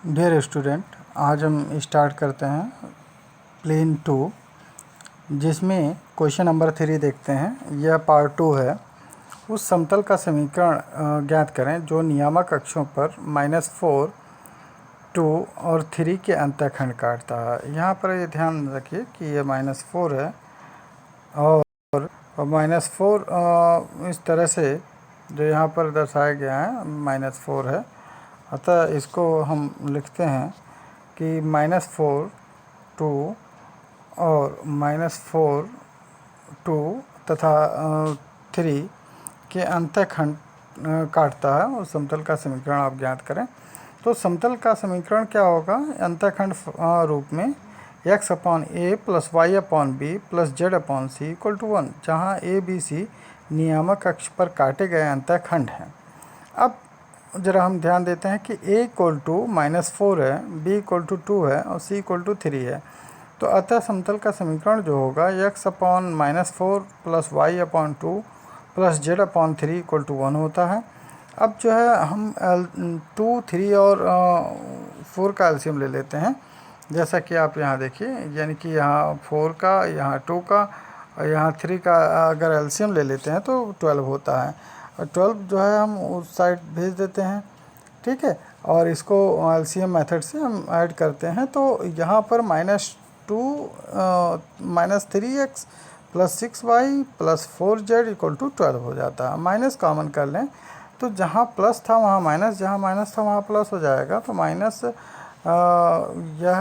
Dear student, आज हम start करते हैं प्लेन 2, जिसमें क्वेश्चन नंबर 3 देखते हैं। यह पार्ट 2 है। उस समतल का समीकरण ज्ञात करें जो नियामक अक्षों पर -4, 2 और 3 के अंतःखंड काटता है। यहाँ पर ये ध्यान रखिए कि ये -4 है और -4 इस तरह से जो यहाँ पर दर्शाया गया है -4 है। अतः इसको हम लिखते हैं कि -4, 2 और -4, 2 तथा 3 के अंतःखंड काटता है और समतल का समीकरण आप ज्ञात करें। तो समतल का समीकरण क्या होगा? अंतःखंड रूप में x/a + y/b + z/c = 1, जहाँ a, b, c नियामक अक्ष पर काटे गए अंतःखंड हैं। अब ज़रा हम ध्यान देते हैं कि a = -4 है, b = 2 है और c = 3 है। तो अतः समतल का समीकरण जो होगा x/-4 + y/2 + z/3 = 1 होता है। अब जो है हम 2, 3 और 4 का एलसीएम ले लेते हैं। जैसा कि आप यहाँ देखिए, यानी कि यहाँ 4 का, यहाँ 2 का और यहाँ 3 का अगर एलसीएम ले लेते हैं तो 12 होता है। और 12 जो है हम उस साइड भेज देते हैं, ठीक है। और इसको एलसीएम मेथड से हम ऐड करते हैं तो यहाँ पर -2 -3x + 6y + 4z = 12 हो जाता है। माइनस कॉमन कर लें तो जहाँ प्लस था वहाँ माइनस, जहाँ माइनस था वहाँ प्लस हो जाएगा। तो माइनस यह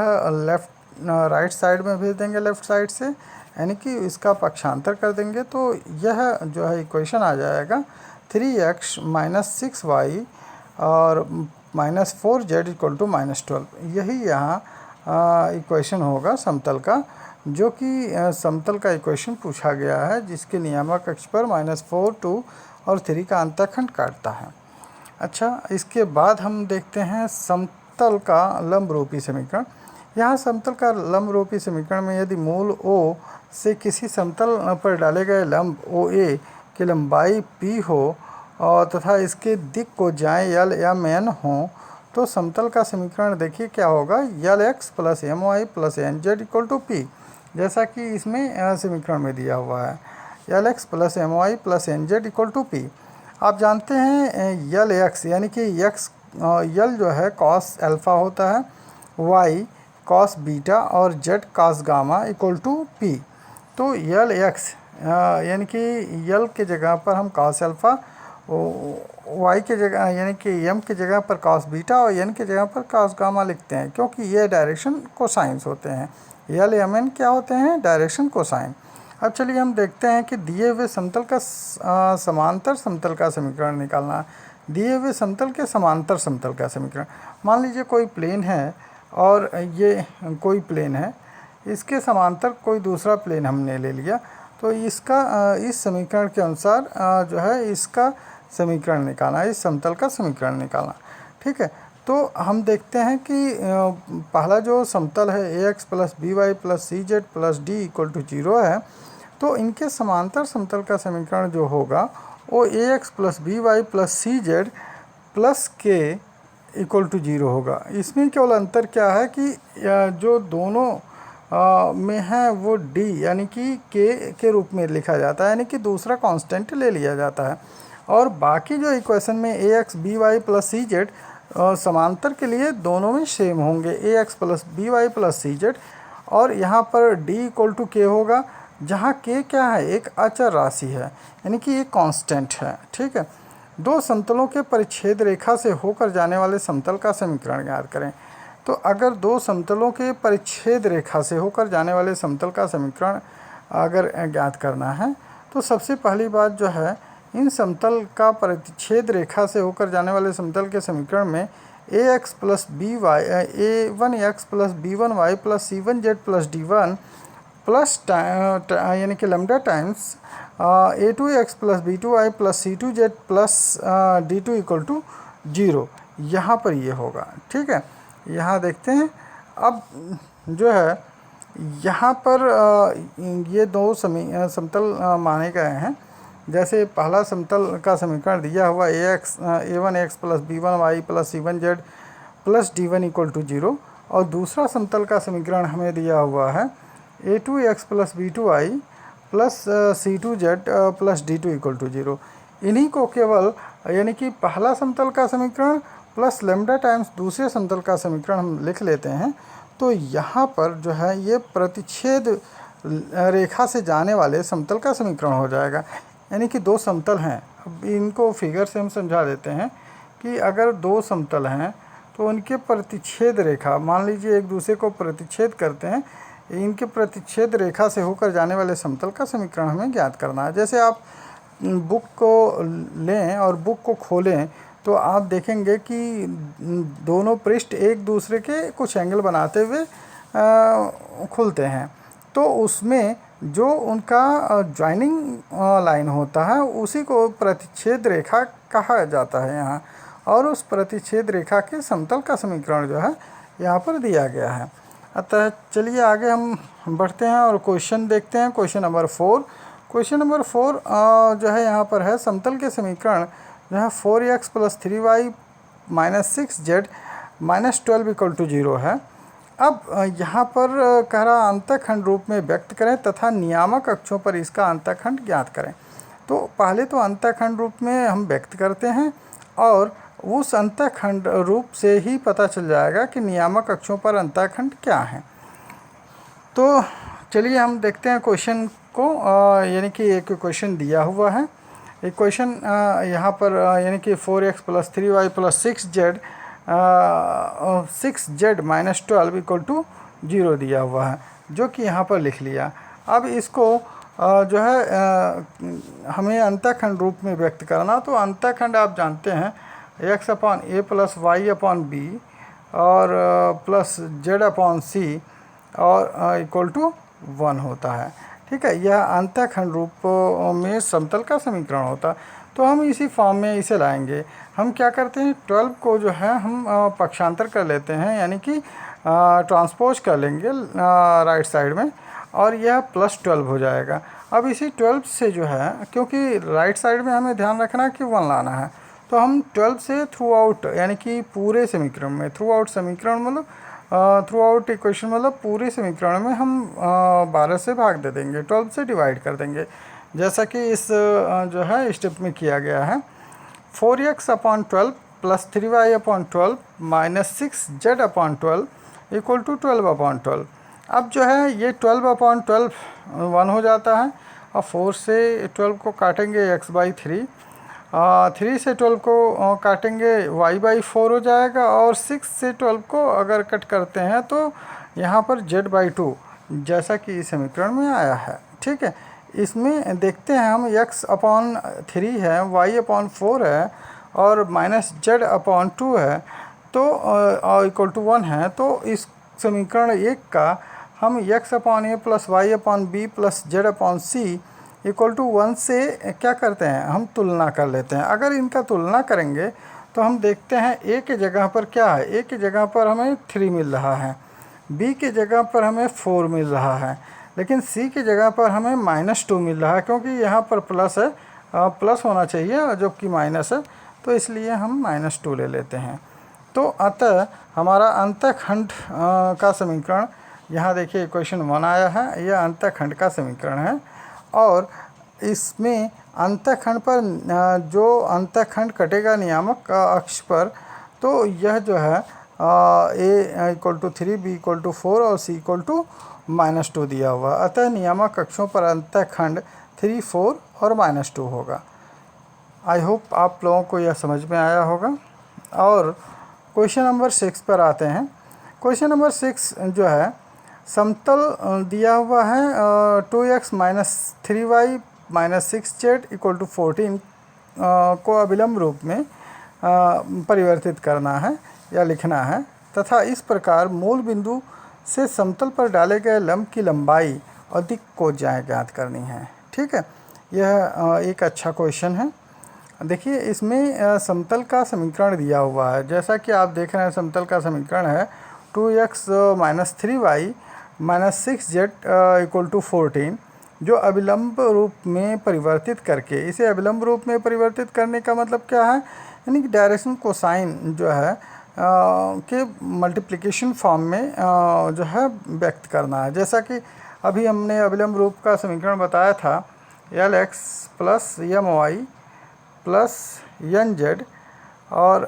राइट साइड में भेज देंगे, लेफ़्ट साइड से, यानी कि इसका पक्षांतर कर देंगे तो यह जो है इक्वेशन आ जाएगा 3x - 6y और -4z = -12। यही यहाँ इक्वेशन होगा समतल का, जो कि समतल का इक्वेशन पूछा गया है, जिसके नियामक अक्ष पर -4, 2 और 3 का अंतःखंड काटता है। अच्छा, इसके बाद हम देखते हैं समतल का लंबरूपी समीकरण। यहाँ समतल का लंबरूपी समीकरण में यदि मूल O से किसी समतल पर डाले गए लंब OA की लंबाई P हो और तथा इसके दिक् को जाएँ L या M हो, तो समतल का समीकरण देखिए क्या होगा। Lx + My + Nz = P, जैसा कि इसमें समीकरण में दिया हुआ है। Lx + My + Nz = P। आप जानते हैं Lx यानी कि L जो है cos अल्फ़ा होता है, Y cos बीटा और Z cos गामा = P। तो Lx यानी कि L के जगह पर हम cos अल्फ़ा, Y के जगह यानी कि M के जगह पर cos बीटा और N के जगह पर cos गामा लिखते हैं, क्योंकि ये डायरेक्शन कोसाइंस होते हैं। L, M, N क्या होते हैं? Direction cosine. अब चलिए हम देखते हैं कि दिए हुए समतल का समांतर समतल का समीकरण निकालना। दिए हुए समतल के समांतर समतल का समीकरण, मान लीजिए कोई प्लेन है और ये कोई प्लेन है, इसके समांतर कोई दूसरा प्लेन हमने ले लिया, तो इसका इस समीकरण के अनुसार जो है इसका समीकरण निकालना, इस समतल का समीकरण निकालना, ठीक है। तो हम देखते हैं कि पहला जो समतल है ax + by + cz + d = 0 है, तो इनके समांतर समतल का समीकरण जो होगा वो ax + by + cz + k = 0 होगा। इसमें केवल अंतर क्या है कि जो दोनों में है वो d यानी कि k के रूप में लिखा जाता है, यानी कि दूसरा कांस्टेंट ले लिया जाता है। और बाकी जो इक्वेशन में ax, by + cz समांतर के लिए दोनों में सेम होंगे, ax + by + cz। और यहाँ पर d = k होगा, जहाँ k क्या है? एक अचर राशि है, यानी कि एक कांस्टेंट है, ठीक है। दो समतलों के परिच्छेद रेखा से होकर जाने वाले समतल का समीकरण ज्ञात करें। तो अगर दो समतलों के परिच्छेद रेखा से होकर जाने वाले समतल का समीकरण अगर ज्ञात करना है, तो सबसे पहली बात जो है, इन समतल का परिच्छेद रेखा से होकर जाने वाले समतल के समीकरण में ax + by, a1x + b1y + c1z + d1 plus यानी कि lambda times a2x + b2y + c2z + d2 = 0, यहाँ पर ये होगा, ठीक है। यहाँ देखते हैं अब जो है यहाँ पर ये दो समतल माने गए हैं। जैसे पहला समतल का समीकरण दिया हुआ a1x + b1y + c1z plus D1 equal to 0, और दूसरा समतल का समीकरण हमें दिया हुआ है A2x plus B2y plus C2z plus D2 equal to 0। इन्हीं को केवल यानी कि पहला समतल का समीकरण प्लस लैम्डा टाइम्स दूसरे समतल का समीकरण हम लिख लेते हैं। तो यहाँ पर जो है ये प्रतिच्छेद रेखा से जाने वाले समतल का समीकरण हो जाएगा। यानी कि दो समतल हैं, अब इनको फिगर से हम समझा देते हैं कि अगर दो समतल हैं तो उनके प्रतिच्छेद रेखा, मान लीजिए एक दूसरे को प्रतिच्छेद करते हैं, इनके प्रतिच्छेद रेखा से होकर जाने वाले समतल का समीकरण हमें ज्ञात करना है। जैसे आप बुक को लें और बुक को खोलें तो आप देखेंगे कि दोनों पृष्ठ एक दूसरे के कुछ एंगल बनाते हुए खुलते हैं। तो उसमें जो उनका जॉइनिंग लाइन होता है उसी को प्रतिच्छेद रेखा कहा जाता है यहाँ, और उस प्रतिच्छेद रेखा के समतल का समीकरण जो है यहाँ पर दिया गया है। अतः चलिए आगे हम बढ़ते हैं और क्वेश्चन देखते हैं। क्वेश्चन नंबर 4 जो है यहाँ पर है समतल के समीकरण जो है 4x plus 3y minus 6z minus 12 equal to 0 है। अब यहाँ पर कह रहा अंतःखंड रूप में व्यक्त करें तथा नियामक अक्षों पर इसका अंतःखंड ज्ञात करें। तो पहले तो अंतःखंड रूप में हम व्यक्त करते हैं और उस अंतःखंड रूप से ही पता चल जाएगा कि नियामक अक्षों पर अंतःखंड क्या है। तो चलिए हम देखते हैं क्वेश्चन को। यानी कि एक क्वेश्चन दिया हुआ है, एक क्वेश्चन यहाँ पर यानी कि 4x plus 3y plus 6z minus 12 equal to 0 दिया हुआ है, जो कि यहाँ पर लिख लिया। अब इसको जो है हमें अंतःखंड रूप में व्यक्त करना। तो अंतःखंड आप जानते हैं x upon a plus y upon b और प्लस z अपॉन c और इक्वल टू 1 होता है। ठीक है, यह अंतःखंड रूप में समतल का समीकरण होता है। तो हम इसी फॉर्म में इसे लाएंगे। हम क्या करते हैं, 12 को जो है हम पक्षांतर कर लेते हैं, यानी कि ट्रांसपोज कर लेंगे राइट साइड में, और यह प्लस 12 हो जाएगा। अब इसी 12 से जो है, क्योंकि राइट साइड में हमें ध्यान रखना है कि 1 लाना है, तो हम 12 से थ्रू आउट यानी कि पूरे समीकरण में, थ्रू आउट समीकरण मतलब थ्रू आउट इक्वेशन मतलब पूरे समीकरण में हम 12 से भाग दे देंगे, 12 से डिवाइड कर देंगे, जैसा कि इस जो है स्टेप में किया गया है। 4x upon 12 plus 3y upon 12 minus 6z upon 12 equal to 12 upon 12। अब जो है ये 12 अपॉन 12 1 हो जाता है, और 4 से 12 को काटेंगे x/3, 3 से 12 को काटेंगे y/4 हो जाएगा, और 6 से 12 को अगर कट करते हैं तो यहाँ पर z/2 जैसा कि इस समीकरण में आया है। ठीक है, इसमें देखते हैं हम x अपॉन 3 है, y अपॉन 4 है और माइनस z अपॉन 2 है, तो इक्वल टू 1 है। तो इस समीकरण 1 का हम x upon a plus y upon b plus z upon c equal to 1 से क्या करते हैं, हम तुलना कर लेते हैं। अगर इनका तुलना करेंगे तो हम देखते हैं a के जगह पर क्या है, a के जगह पर हमें 3 मिल रहा है, b के जगह पर हमें 4 मिल रहा है, लेकिन c के जगह पर हमें -2 मिल रहा है, क्योंकि यहाँ पर प्लस है, प्लस होना चाहिए जबकि माइनस है, तो इसलिए हम -2 ले लेते हैं। तो अतः हमारा अंतःखंड का समीकरण, यहाँ देखिए इक्वेशन 1 आया है, यह अंतःखंड का समीकरण है। और इसमें अंतःखंड पर जो अंतःखंड कटेगा नियामक अक्ष पर, तो यह जो है a equal to 3, b equal to 4 और c इक्वल टू -2 दिया हुआ। अतः नियामक अक्षों पर अंतःखंड 3, 4 और -2 होगा। आई होप आप लोगों को यह समझ में आया होगा। और क्वेश्चन नंबर 6 पर आते हैं। क्वेश्चन नंबर 6 जो है, समतल दिया हुआ है 2x minus 3y minus 6z equal to 14 को अभिलंब रूप में परिवर्तित करना है या लिखना है, तथा इस प्रकार मूल बिंदु से समतल पर डाले गए लंब की लंबाई और दिक् को ज्ञात करनी है। ठीक है, यह एक अच्छा क्वेश्चन है। देखिए इसमें समतल का समीकरण दिया हुआ है, जैसा कि आप देख रहे हैं समतल का समीकरण है 2x minus 3y minus 6z equal to 14, जो अभिलंब रूप में परिवर्तित करके, इसे अभिलंब रूप में परिवर्तित करने का मतलब क्या है, यानी कि डायरेक्शन कोसाइन जो है के मल्टीप्लिकेशन फॉर्म में जो है व्यक्त करना है। जैसा कि अभी हमने अभिलंब रूप का समीकरण बताया था, एल एक्स प्लस यम वाई प्लस एन जेड और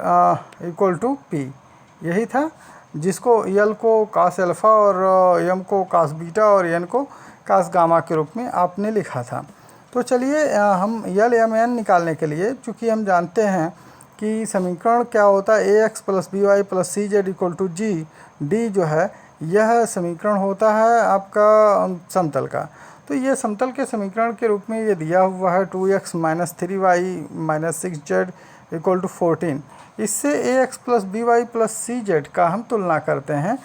इक्वल टू पी, यही था, जिसको यल को कास अल्फ़ा और यम को कास बीटा और एन को कास गामा के रूप में आपने लिखा था। तो चलिए हम यल एम एन निकालने के लिए, चूँकि हम जानते हैं कि समीकरण क्या होता है, a x plus b y plus c z equal to g d, जो है यह समीकरण होता है आपका समतल का। तो ये समतल के समीकरण के रूप में ये दिया हुआ है 2x minus 3y minus 6z equal to 14। इससे a x plus b y plus c z का हम तुलना करते हैं,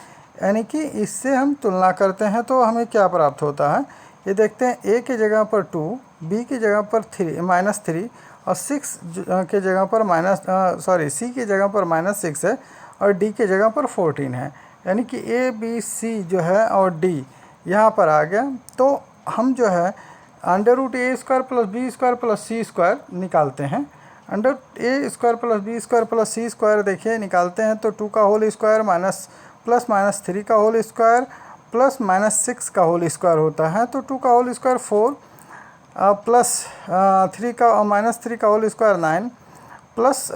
यानी कि इससे हम तुलना करते हैं तो हमें क्या प्राप्त होता है, ये देखते हैं। ए के जगह पर 2, बी की जगह पर -3 और 6 के जगह पर सी की जगह पर -6 है और डी के जगह पर 14 है, यानी कि ए बी सी जो है और डी यहाँ पर आ गया। तो हम जो है under root a square plus b square plus c square निकालते हैं। Under a square plus b square plus c square देखिए निकालते हैं तो 2 का होल स्क्वायर प्लस माइनस 3 का होल स्क्वायर प्लस -6 का होल स्क्वायर होता है। तो 2 का होल स्क्वायर 4 प्लस 3 का -3 का होल स्क्वायर 9 प्लस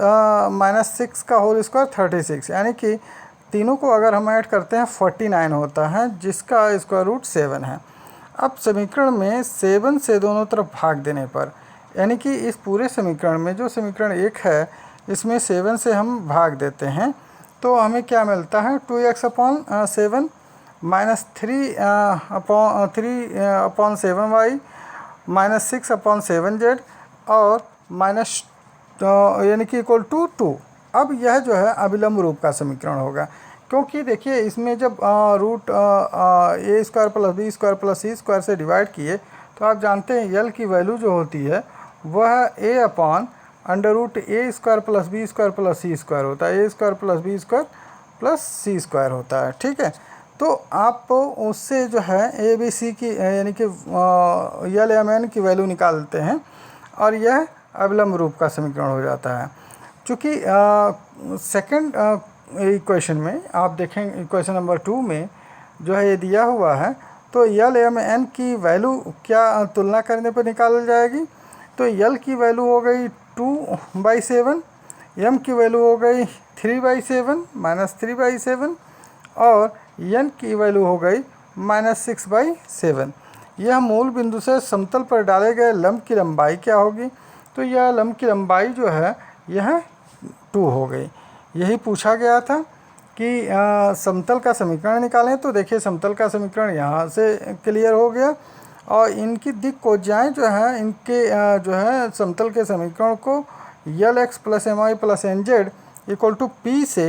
-6 का होल स्क्वायर 36, यानी कि तीनों को अगर हम ऐड करते हैं 49 होता है, जिसका स्क्वायर रूट 7 है। अब समीकरण में 7 से दोनों तरफ भाग देने पर, यानी कि इस पूरे समीकरण में जो समीकरण 1 है इसमें 7 से हम भाग देते हैं तो हमें क्या मिलता है, 2x upon 7 minus 3 upon 7y minus 6 upon 7z और माइनस यानी कि इक्वल टू 2। अब यह जो है अभिलंब रूप का समीकरण होगा, क्योंकि देखिए इसमें जब root a square plus b square plus c square से डिवाइड किए तो आप जानते हैं यल की वैल्यू जो होती है वह a upon under root a square plus b square plus c square होता है, a square plus b square plus c square होता है, ठीक है। तो आप उससे जो है ए बी सी की यानी कि यल एम एन की वैल्यू निकालते हैं और यह अभिलंब रूप का समीकरण हो जाता है। चूँकि सेकंड इक्वेशन में आप देखें, इक्वेशन नंबर 2 में जो है ये दिया हुआ है, तो यल एम एन की वैल्यू क्या तुलना करने पर निकाल जाएगी। तो यल की वैल्यू हो गई 2/7, एम की वैल्यू हो गई 3/7 -3/7 और एन की वैल्यू हो गई -6/7। यह मूल बिंदु से समतल पर डाले गए लंब की लंबाई क्या होगी, तो यह लंब की लंबाई जो है यह 2 हो गई। यही पूछा गया था कि समतल का समीकरण निकालें। तो देखिए समतल का समीकरण यहाँ से क्लियर हो गया और इनकी दिक् कोज्याएँ जो हैं इनके जो है समतल के समीकरण को l x plus m i plus n z equal to p से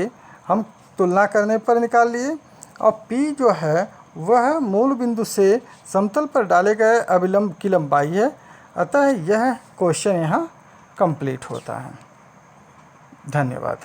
हम तुलना करने पर निकाल लिए और पी जो है वह मूल बिंदु से समतल पर डाले गए अभिलंब की लंबाई है। अतः यह क्वेश्चन यहाँ कंप्लीट होता है। धन्यवाद।